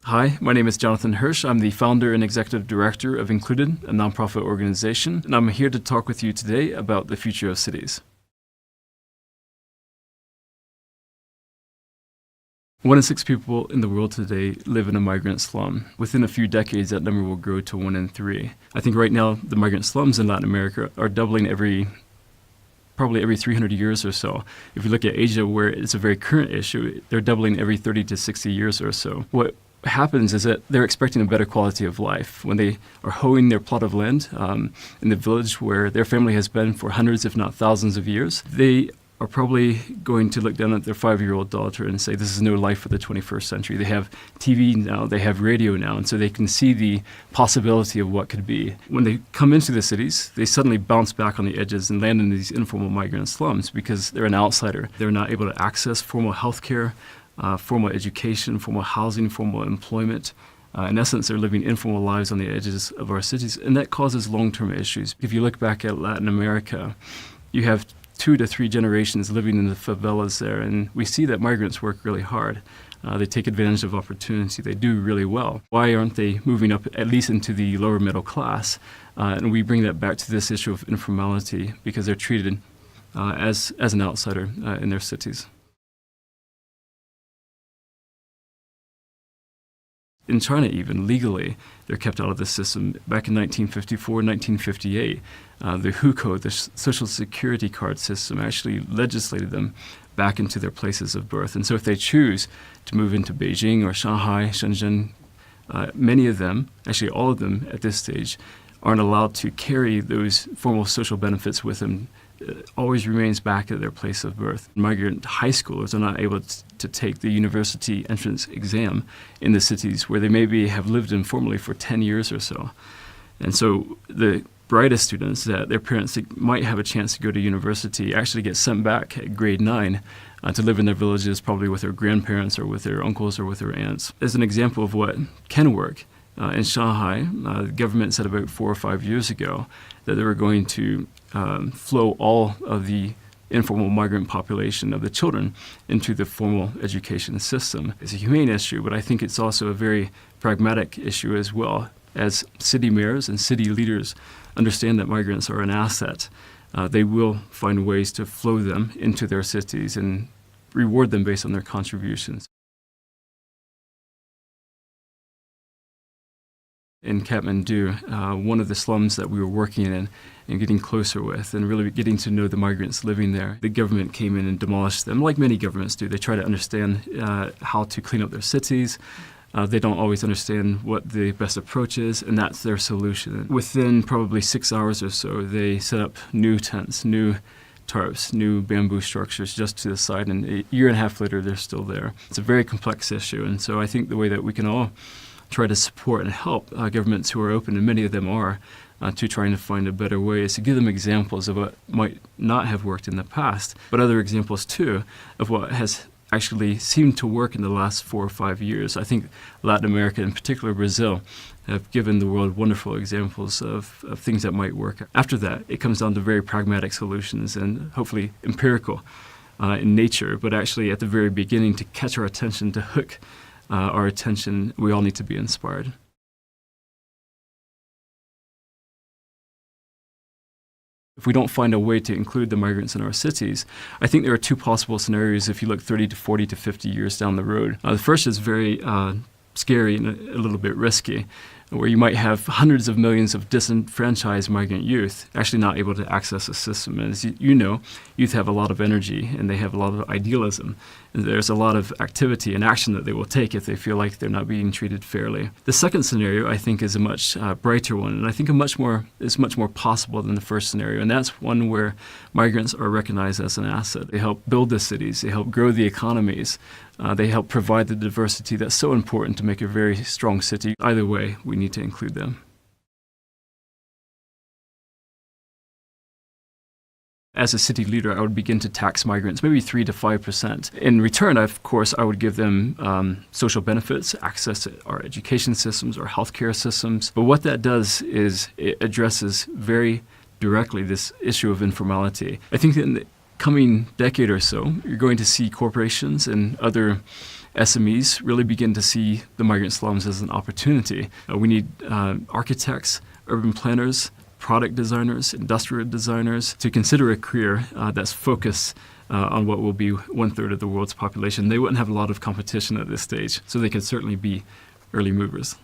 Hi, my name is Jonathan Hurs. I'm the founder and executive director of Included, a nonprofit organization, and I'm here to talk with you today about the future of cities. 1 in 6 people in the world today live in a migrant slum. Within a few decades, that number will grow to 1 in 3. I think right now the migrant slums in Latin America are doubling probably every 300 years or so. If you look at Asia, where it's a very current issue, they're doubling every 30 to 60 years or so. What happens is that they're expecting a better quality of life. When they are hoeing their plot of land in the village where their family has been for hundreds, if not thousands of years, they are probably going to look down at their 5-year-old daughter and say, this is no life for the 21st century. They have TV now, they have radio now, and so they can see the possibility of what could be. When they come into the cities, they suddenly bounce back on the edges and land in these informal migrant slums because they're an outsider. They're not able to access formal health care, formal education, formal housing, formal employment. In essence, they're living informal lives on the edges of our cities, and that causes long-term issues. If you look back at Latin America, you have 2 to 3 generations living in the favelas there, and we see that migrants work really hard. They take advantage of opportunity. They do really well. Why aren't they moving up at least into the lower middle class? And we bring that back to this issue of informality because they're treated as an outsider in their cities. In China, even legally, they're kept out of the system. Back in 1954, 1958, the hukou, the Social Security card system, actually legislated them back into their places of birth. And so if they choose to move into Beijing or Shanghai, Shenzhen, many of them, actually all of them at this stage, aren't allowed to carry those formal social benefits with them. Always remains back at their place of birth. Migrant high schoolers are not able to take the university entrance exam in the cities where they maybe have lived informally for 10 years or so. And so the brightest students that their parents might have a chance to go to university actually get sent back at grade 9 to live in their villages, probably with their grandparents or with their uncles or with their aunts. As an example of what can work, in Shanghai, the government said about 4 or 5 years ago that they were going to flow all of the informal migrant population of the children into the formal education system. It's a humane issue, but I think it's also a very pragmatic issue as well. As city mayors and city leaders understand that migrants are an asset, they will find ways to flow them into their cities and reward them based on their contributions. In Kathmandu, one of the slums that we were working in and getting closer with and really getting to know the migrants living there, the government came in and demolished them, like many governments do. They try to understand how to clean up their cities. They don't always understand what the best approach is, and that's their solution. Within probably 6 hours or so, they set up new tents, new tarps, new bamboo structures just to the side, and a year and a half later, they're still there. It's a very complex issue, and so I think the way that we can all try to support and help governments who are open, and many of them are, to trying to find a better way is to give them examples of what might not have worked in the past, but other examples too of what has actually seemed to work in the last 4 or 5 years. I think Latin America, in particular Brazil, have given the world wonderful examples of things that might work. After that, it comes down to very pragmatic solutions and hopefully empirical in nature, but actually at the very beginning to catch our attention, to hook our attention, we all need to be inspired. If we don't find a way to include the migrants in our cities, I think there are 2 possible scenarios if you look 30 to 40 to 50 years down the road. The first is very scary and a little bit risky, where you might have hundreds of millions of disenfranchised migrant youth actually not able to access the system. And as you know, youth have a lot of energy and they have a lot of idealism. And there's a lot of activity and action that they will take if they feel like they're not being treated fairly. The second scenario, I think, is a much brighter one, and I think is much more possible than the first scenario. And that's one where migrants are recognized as an asset. They help build the cities, they help grow the economies, they help provide the diversity that's so important to make a very strong city. Either way, we need to include them. As a city leader, I would begin to tax migrants, maybe 3 to 5%. In return, of course, I would give them social benefits, access to our education systems, our healthcare systems. But what that does is it addresses very directly this issue of informality. I think that in the coming decade or so, you're going to see corporations and other SMEs really begin to see the migrant slums as an opportunity. We need architects, urban planners, product designers, industrial designers to consider a career that's focused on what will be 1/3 of the world's population. They wouldn't have a lot of competition at this stage, so they can certainly be early movers.